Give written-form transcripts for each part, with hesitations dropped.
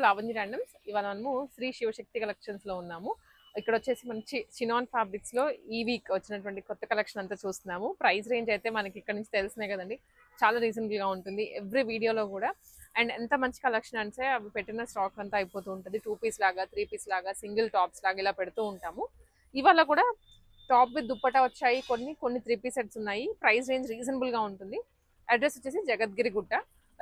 Lavanya randoms. ఇవాళ మనము Shri Shivashakti collections లో ఉన్నాము. ఇక్కడ వచ్చేసి మంచి చినాన్ ఫ్యాబ్రిక్స్ లో ఈ వీక్ వచ్చినటువంటి కొత్త కలెక్షన్ అంతా చూస్తున్నాము. ప్రైస్ రేంజ్ అయితే మనకి ఇక్కడ నుంచి తెలిసినాయి కదండి, చాలా రీజనబుల్ గా ఉంటుంది ఎవ్రీ వీడియోలో కూడా. అండ్ ఎంత మంచి కలెక్షన్ అంటే అవి పెట్టిన స్టాక్ అంతా అయిపోతూ ఉంటుంది. 2 పీస్ లాగా, 3 పీస్ లాగా, సింగిల్ టాప్స్ లాగా ఇలా పెడుతూ ఉంటాము. ఇవాళ కూడా టాప్ విత్ దుప్పటా వచ్చాయి, కొన్ని 3 పీస్ సెట్స్ ఉన్నాయి. ప్రైస్ రేంజ్ రీజనబుల్ గా ఉంటుంది. అడ్రస్ వచ్చేసి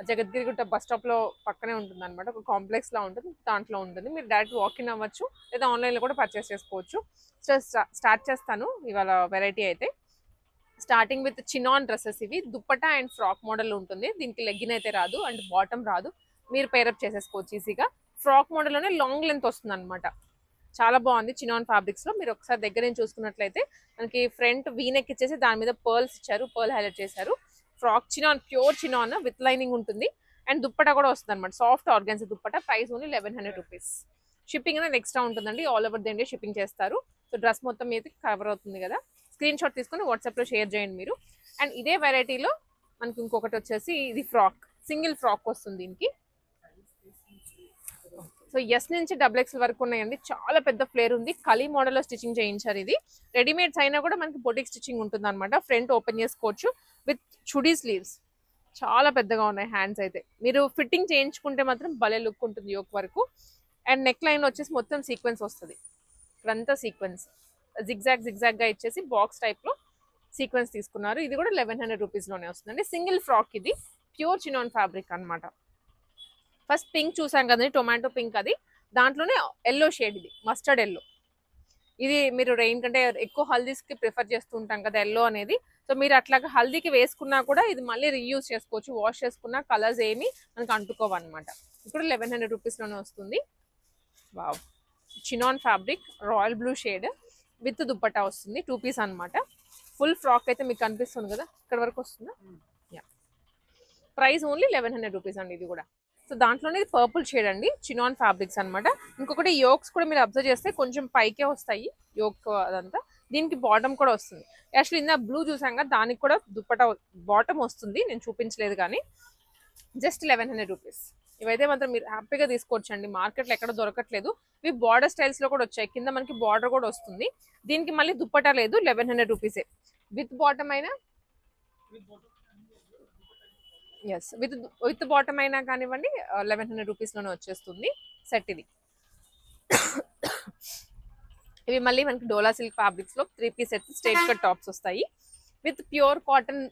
జగద్గిరిగుట్ట బస్ స్టాప్ లో పక్కనే ఉంటుంది అనమాట. ఒక కాంప్లెక్స్ లా ఉంటుంది, దాంట్లో ఉంటుంది. మీరు డైరెక్ట్ వాకిన్ అవ్వచ్చు, లేదా ఆన్లైన్ లో కూడా పర్చేస్ చేసుకోవచ్చు. సో స్టార్ట్ చేస్తాను ఇవాళ వెరైటీ అయితే. Starting with chinon dresses. ఇవి దుప్పటా అండ్ ఫ్రాక్ మోడల్ ఉంటుంది. దీనికి లెగ్గిన్ అయితే రాదు అండ్ బాటమ్ రాదు, మీరు పేరప్ చేసేసుకోవచ్చు ఈజీగా. ఫ్రాక్ మోడల్ లోనే లాంగ్ లెంత్ వస్తుంది అనమాట. చాలా బాగుంది చినాన్ ఫ్యాబ్రిక్స్ లో. మీరు ఒకసారి దగ్గర నుంచి చూసుకున్నట్లయితే మనకి ఫ్రంట్ వీనెక్ ఇచ్చేసి దాని మీద పర్ల్స్ ఇచ్చారు, పర్ల్ హైలైట్ చేశారు. Frock chinon, pure chinon with lining ఉంటుంది. అండ్ దుప్పటా కూడా వస్తుంది అనమాట, soft organza dupatta. Price only 1100 rupees. Shipping అనేది ఎక్స్ట్రా ఉంటుందండి, all over the India shipping చేస్తారు. సో డ్రెస్ మొత్తం మీద కవర్ అవుతుంది కదా. స్క్రీన్ షాట్ తీసుకొని వాట్సాప్ లో షేర్ చేయండి మీరు. అండ్ ఇదే వెరైటీలో మనకి ఇంకొకటి వచ్చేసి ఇది ఫ్రాక్, సింగిల్ ఫ్రాక్ వస్తుంది దీనికి. సో ఎస్ నుంచి XXL వరకు ఉన్నాయండి. చాలా పెద్ద ఫ్లేర్ ఉంది. కలీ మోడల్ లో స్టిచ్చింగ్ చేయించారు. ఇది రెడీమేడ్స్ అయినా కూడా మనకి బొటిక్ స్టిచ్చింగ్ ఉంటుంది అనమాట. ఫ్రంట్ ఓపెన్ చేసుకోవచ్చు విత్ చుడీ స్లీవ్స్. చాలా పెద్దగా ఉన్నాయి హ్యాండ్స్ అయితే. మీరు ఫిట్టింగ్ చేయించుకుంటే మాత్రం భలే లుక్ ఉంటుంది యోక్ వరకు. అండ్ నెక్ లైన్ వచ్చేసి మొత్తం సీక్వెన్స్ వస్తుంది. ఇక్కడంతా సీక్వెన్స్ జిగ్జాగ్ గా ఇచ్చేసి బాక్స్ టైప్ లో సీక్వెన్స్ తీసుకున్నారు. ఇది కూడా 1100 రూపీస్ లోనే వస్తుందండి. సింగిల్ ఫ్రాక్, ఇది ప్యూర్ చినాన్ ఫ్యాబ్రిక్ అనమాట. ఫస్ట్ పింక్ చూసాం కదండి, టొమాటో పింక్. అది దాంట్లోనే ఎల్లో షేడ్, ఇది మస్టర్డ్ ఎల్లో. ఇది మీరు రెయిన్ కంటే ఎక్కువ హల్దీస్కి ప్రిఫర్ చేస్తూ ఉంటాం కదా ఎల్లో అనేది. సో మీరు అట్లాగా హల్దీకి వేసుకున్నా కూడా ఇది మళ్ళీ రీయూజ్ చేసుకోవచ్చు. వాష్ చేసుకున్నా కలర్స్ ఏమి మనకు అంటుకోవన్నమాట. ఇప్పుడు 1100 రూపీస్లోనే వస్తుంది. Wow, chinon fabric, royal blue shade with dupatta వస్తుంది. 2 పీస్ అనమాట. ఫుల్ ఫ్రాక్ అయితే మీకు కనిపిస్తుంది కదా, ఇక్కడ వరకు వస్తుందా. యా, ప్రైస్ ఓన్లీ 1100 రూపీస్ అండి ఇది కూడా. సో దాంట్లోనే పర్పుల్ షేడ్ అండి, చినాన్ ఫ్యాబ్రిక్స్ అనమాట. ఇంకొకటి యోక్స్ కూడా మీరు అబ్జర్వ్ చేస్తే కొంచెం పైకే వస్తాయి యోక్ అదంతా. దీనికి బాటమ్ కూడా వస్తుంది. యాక్చువల్లీ ఇందా బ్లూ చూసాం కదా, దానికి కూడా దుప్పటా బాటమ్ వస్తుంది. నేను చూపించలేదు కానీ జస్ట్ 1100 రూపీస్. ఇవైతే మాత్రం మీరు హ్యాపీగా తీసుకోవచ్చండి, మార్కెట్లో ఎక్కడ దొరకట్లేదు. ఇవి బార్డర్ స్టైల్స్ లో కూడా వచ్చాయి, కింద మనకి బార్డర్ కూడా వస్తుంది. దీనికి మళ్ళీ దుప్పటా లేదు, 1100 రూపీసే. విత్ బాటమ్ అయినా, ఎస్ విత్ బాటమ్ అయినా కానివ్వండి 1100 రూపీస్లోనే వచ్చేస్తుంది సెట్ ఇది. ఇవి మళ్ళీ మనకి డోలా సిల్క్ ఫ్యాబ్రిక్స్ లో 3 piece set straight cut tops వస్తాయి విత్ ప్యూర్ కాటన్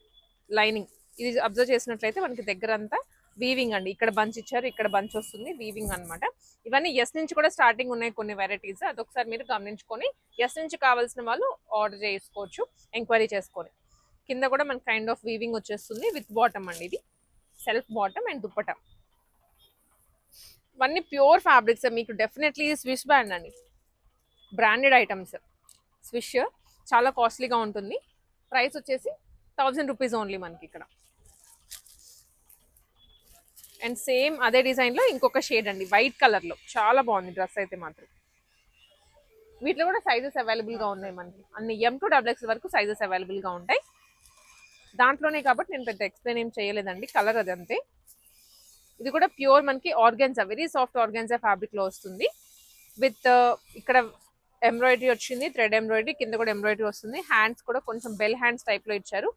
లైనింగ్. ఇది అబ్జర్వ్ చేసినట్లయితే మనకి దగ్గర అంతా వీవింగ్ అండి. ఇక్కడ బంచ్ ఇచ్చారు, ఇక్కడ బంచ్ వస్తుంది, వీవింగ్ అనమాట. ఇవన్నీ ఎస్ నుంచి కూడా స్టార్టింగ్ ఉన్నాయి కొన్ని వెరైటీస్. అదొకసారి మీరు గమనించుకొని ఎస్ నుంచి కావాల్సిన వాళ్ళు ఆర్డర్ చేసుకోవచ్చు, ఎంక్వైరీ చేసుకొని. కింద కూడా మనకి కైండ్ ఆఫ్ వీవింగ్ వచ్చేస్తుంది విత్ బాటమ్ అండి. ఇది సెల్ఫ్ బాటమ్ అండ్ దుప్పటా. ఇవన్నీ ప్యూర్ ఫ్యాబ్రిక్స్. మీకు డెఫినెట్లీ స్విష్ బ్రాండ్ అండి, బ్రాండెడ్ ఐటమ్స్. స్విష్ చాలా కాస్ట్లీగా ఉంటుంది. ప్రైస్ వచ్చేసి 1000 రూపీస్ ఓన్లీ మనకి ఇక్కడ. అండ్ సేమ్ అదే డిజైన్ లో ఇంకొక షేడ్ అండి, వైట్ కలర్ లో. చాలా బాగుంది డ్రెస్ అయితే మాత్రం. వీటిలో కూడా సైజెస్ అవైలబుల్ గా ఉన్నాయి మనకి. అన్ని M to XXL వరకు సైజెస్ అవైలబుల్ గా ఉంటాయి దాంట్లోనే, కాబట్టి నేను పెద్ద ఎక్స్ప్లెయిన్ ఏం చేయలేదండి. కలర్ అదంతే. ఇది కూడా ప్యూర్ మనకి organza, very soft organza fabric లో వస్తుంది. విత్ ఇక్కడ ఎంబ్రాయిడరీ వచ్చింది, థ్రెడ్ ఎంబ్రాయిడరీ. కింద కూడా ఎంబ్రాయిడరీ వస్తుంది. హ్యాండ్స్ కూడా కొంచెం బెల్ హ్యాండ్స్ టైప్ లో ఇచ్చారు.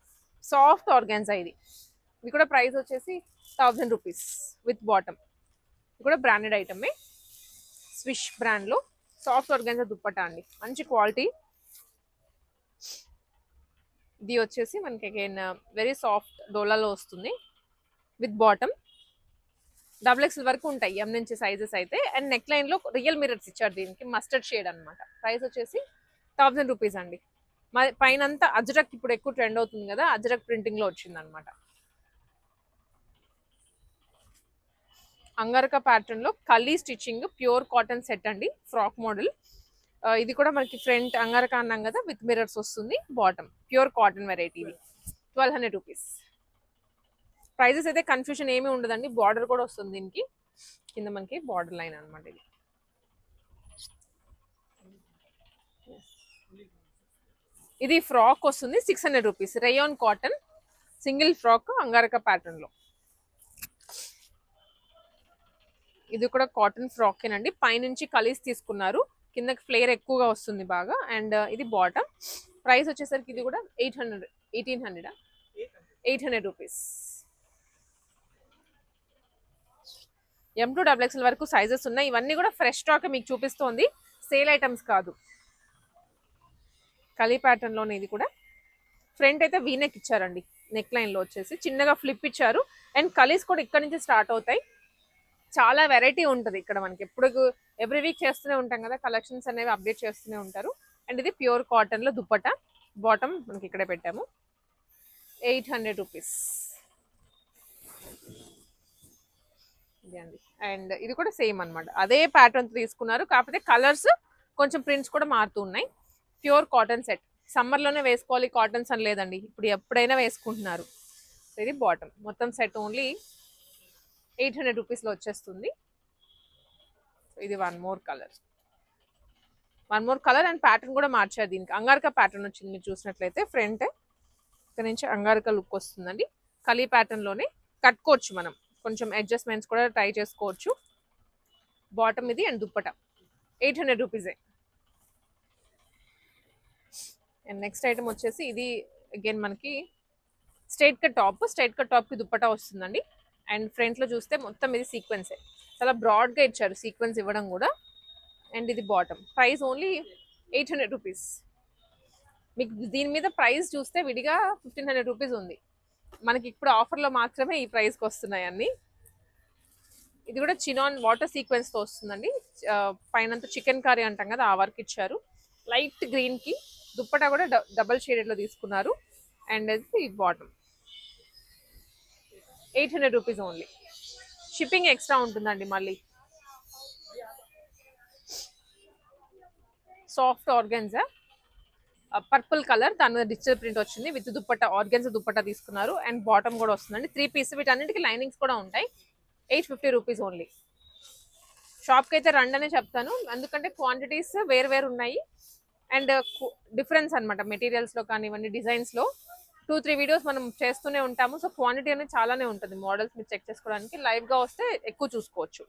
సాఫ్ట్ ఆర్గాన్జా ఇది. ఇది కూడా ప్రైస్ వచ్చేసి 1000 రూపీస్ విత్ బాటమ్. ఇది కూడా బ్రాండెడ్ ఐటమే, స్విష్ బ్రాండ్ లో. సాఫ్ట్ ఆర్గాన్జా దుప్పటా అండి, మంచి క్వాలిటీ. ఇది వచ్చేసి మనకి అగైన్ వెరీ సాఫ్ట్ డోలాలో వస్తుంది విత్ బాటమ్. XXL వరకు ఉంటాయి M నుంచి సైజెస్ అయితే. అండ్ నెక్ లైన్ లో రియల్ మిరర్స్ ఇచ్చారు దీనికి, మస్టర్డ్ షేడ్ అనమాట. ప్రైస్ వచ్చేసి 1000 రూపీస్ అండి. పైన అంతా అజ్రక్ ఇప్పుడు ఎక్కువ ట్రెండ్ అవుతుంది కదా, అజ్రక్ ప్రింటింగ్ లో వచ్చింది అనమాట. అంగారక ప్యాటర్న్ లో కలీ స్టిచ్చింగ్, ప్యూర్ కాటన్ సెట్ అండి, ఫ్రాక్ మోడల్. ఇది కూడా మనకి ఫ్రంట్ అంగారక అన్నాం కదా, విత్ మిరర్స్ వస్తుంది. Bottom pure cotton variety. ఇది 1200 రూపీస్. ప్రైజెస్ అయితే కన్ఫ్యూజన్ ఏమీ ఉండదండి. బార్డర్ కూడా వస్తుంది దీనికి, కింద మనకి బార్డర్ లైన్ అనమాట. ఇది ఇది ఫ్రాక్ వస్తుంది 600 rupees. Rayon cotton single frock అంగారక ప్యాటర్న్ లో. ఇది కూడా కాటన్ ఫ్రాక్ అండి, పైనుంచి కలీస్ తీసుకున్నారు, కిందకి ఫ్లేర్ ఎక్కువగా వస్తుంది బాగా. అండ్ ఇది బాటమ్. ప్రైస్ వచ్చేసరికి ఇది కూడా 800 1800 800 రూపీస్. M2XXL వరకు సైజెస్ ఉన్నాయి. ఇవన్నీ కూడా ఫ్రెష్ స్టాక్ మీకు చూపిస్తోంది, సేల్ ఐటమ్స్ కాదు. కలీ ప్యాటర్న్ లోనే ఇది కూడా. ఫ్రంట్ అయితే వీనెక్ ఇచ్చారండి, నెక్ లైన్ లో వచ్చేసి చిన్నగా ఫ్లిప్ ఇచ్చారు. అండ్ కలీస్ కూడా ఇక్కడ నుంచి స్టార్ట్ అవుతాయి. చాలా వెరైటీ ఉంటుంది ఇక్కడ మనకి, ఎప్పుడు ఎవ్రీ వీక్ చేస్తూనే ఉంటాం కదా, కలెక్షన్స్ అనేవి అప్డేట్ చేస్తూనే ఉంటారు. అండ్ ఇది ప్యూర్ కాటన్ లో దుప్పట, బాటమ్ మనకి ఇక్కడే పెట్టాము. 800 రూపీస్ ఇది అండి. అండ్ ఇది కూడా సేమ్ అన్నమాట, అదే ప్యాటర్న్ తీసుకున్నారు, కాకపోతే కలర్స్ కొంచెం ప్రింట్స్ కూడా మారుతూ ఉన్నాయి. ప్యూర్ కాటన్ సెట్, సమ్మర్లోనే వేసుకోవాలి కాటన్స్ అని లేదండి, ఇప్పుడు ఎప్పుడైనా వేసుకుంటున్నారు. ఇది బాటమ్, మొత్తం సెట్ ఓన్లీ 800 రూపీస్లో వచ్చేస్తుంది. ఇది one more colour and pattern కూడా మార్చారు. దీనికి అంగారక ప్యాటర్న్ వచ్చింది, మీరు చూసినట్లయితే ఫ్రంట్ ఇక్కడ నుంచి అంగారక లుక్ వస్తుందండి. కలీ ప్యాటర్న్లోనే కట్టుకోవచ్చు మనం, కొంచెం అడ్జస్ట్మెంట్స్ కూడా ట్రై చేసుకోవచ్చు. బాటమ్ ఇది అండ్ దుప్పట 800 రూపీసే. అండ్ నెక్స్ట్ ఐటమ్ వచ్చేసి ఇది అగైన్ మనకి స్ట్రైట్ కట్ టాప్కి దుప్పట వస్తుందండి. అండ్ ఫ్రంట్లో చూస్తే మొత్తం ఇది సీక్వెన్సే, చాలా బ్రాడ్గా ఇచ్చారు సీక్వెన్స్ ఇవ్వడం కూడా. అండ్ ఇది బాటమ్, ప్రైస్ ఓన్లీ 800 రూపీస్. మీకు దీని మీద ప్రైస్ చూస్తే విడిగా 1500 రూపీస్ ఉంది, మనకి ఇప్పుడు ఆఫర్లో మాత్రమే ఈ ప్రైస్కి వస్తున్నాయి అన్నీ. ఇది కూడా చినాన్ వాటర్ సీక్వెన్స్తో వస్తుందండి, పైనంతా చికెన్ కర్రీ అంటాం కదా ఆ వర్క్ ఇచ్చారు. లైట్ గ్రీన్కి దుప్పటా కూడా డబల్ షేడెడ్లో తీసుకున్నారు. అండ్ ఇది bottom 800 rupees only. Shipping extra ఉంటుందండి. మళ్ళీ సాఫ్ట్ ఆర్గెన్జా పర్పుల్ కలర్, దాని మీద డిజిటల్ ప్రింట్ వచ్చింది విత్ దుప్పట్టా, ఆర్గెన్జా దుప్పట్టా తీసుకున్నారు. అండ్ బాటమ్ కూడా వస్తుందండి 3 పీస్, వీటన్నిటికీ లైనింగ్స్ కూడా ఉంటాయి. 850 రూపీస్ ఓన్లీ. షాప్కి అయితే రండి అనే చెప్తాను, ఎందుకంటే క్వాంటిటీస్ వేరు ఉన్నాయి. అండ్ డిఫరెన్స్ అనమాట, మెటీరియల్స్లో కానివ్వండి, డిజైన్స్లో 2-3 వీడియోస్ మనం చేస్తూనే ఉంటాము. సో క్వాంటిటీ అనేది చాలానే ఉంటుంది, మోడల్స్ మీరు చెక్ చేసుకోవడానికి. లైవ్గా వస్తే ఎక్కువ చూసుకోవచ్చు.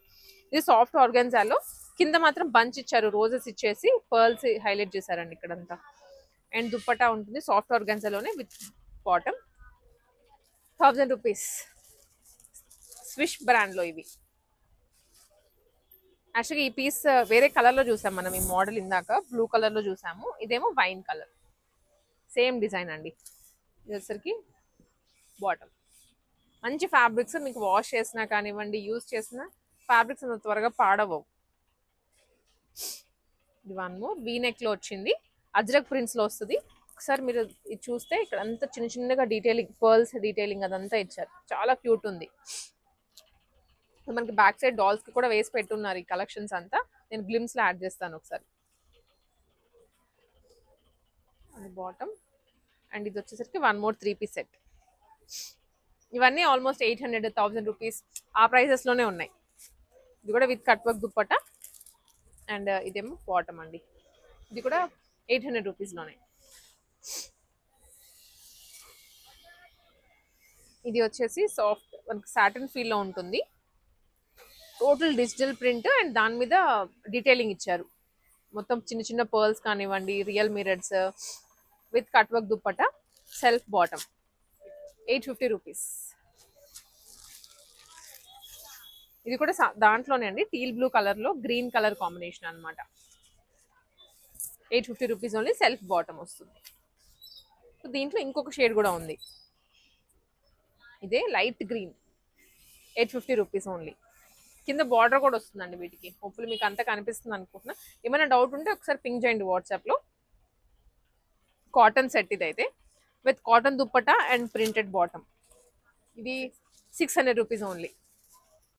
ఇది సాఫ్ట్ ఆర్గెన్జాలో కింద మాత్రం బంచ్ ఇచ్చారు, రోజెస్ ఇచ్చేసి పర్ల్స్ హైలైట్ చేశారండి ఇక్కడంతా. అండ్ దుప్పటా ఉంటుంది సాఫ్ట్ ఆర్గెన్జాలోనే విత్ బాటమ్. 1000 రూపీస్. స్విష్ బ్రాండ్లో ఇవి. యాక్చువల్గా ఈ పీస్ వేరే కలర్లో చూసాం మనం, ఈ మోడల్ ఇందాక బ్లూ కలర్లో చూసాము, ఇదేమో వైన్ కలర్, సేమ్ డిజైన్ అండి. ఇది వచ్చేసరికి బాటమ్. మంచి ఫ్యాబ్రిక్స్, మీకు వాష్ చేసినా కానివ్వండి, యూజ్ చేసిన ఫ్యాబ్రిక్స్ అంత త్వరగా పాడవవు. ఇది వన్ మోర్ వీనెక్లో వచ్చింది, అజ్రక్ ప్రింట్స్లో వస్తుంది. ఒకసారి మీరు ఇది చూస్తే ఇక్కడ అంతా చిన్నగా డీటెయిలింగ్, పర్ల్స్ డీటెయిలింగ్ అదంతా ఇచ్చారు, చాలా క్యూట్ ఉంది. మనకి బ్యాక్ సైడ్ డాల్స్కి కూడా వేసి పెట్టున్నారు ఈ కలెక్షన్స్ అంతా. నేను గ్లిమ్స్లో యాడ్ చేస్తాను ఒకసారి. బాటమ్. అండ్ ఇది వచ్చేసరికి వన్ మోర్ 3 పీస్ సెట్. ఇవన్నీ ఆల్మోస్ట్ 800, 1000 రూపీస్ ఆ ప్రైసెస్లోనే ఉన్నాయి. ఇది కూడా with cut work dupatta. And ఇదేమో బాటమ్ అండి, ఇది కూడా 800 రూపీస్లోనే. ఇది వచ్చేసి సాఫ్ట్ మనకి సాటిన్ ఫీల్లో ఉంటుంది, టోటల్ డిజిటల్ ప్రింట్. అండ్ దాని మీద డీటెయిలింగ్ ఇచ్చారు, మొత్తం చిన్న పర్ల్స్ కానివ్వండి, real mirrors with cut work dupatta, self bottom. 850 rupees. ఇది కూడా దాంట్లోనే అండి, టీల్ బ్లూ కలర్లో గ్రీన్ కలర్ కాంబినేషన్ అనమాట. 850 రూపీస్ ఓన్లీ, సెల్ఫ్ బాటమ్ వస్తుంది. సో దీంట్లో ఇంకొక షేడ్ కూడా ఉంది, ఇదే లైట్ గ్రీన్. 850 rupees only. కింద బార్డర్ కూడా వస్తుందండి వీటికి. హోప్ఫుల్లీ మీకు అంతా కనిపిస్తుంది అనుకుంటున్నా. ఏమైనా డౌట్ ఉంటే ఒకసారి పింక్ చేయండి వాట్సాప్లో. కాటన్ సెట్ ఇదైతే with cotton dupatta and printed bottom. ఇది 600 రూపీస్ ఓన్లీ.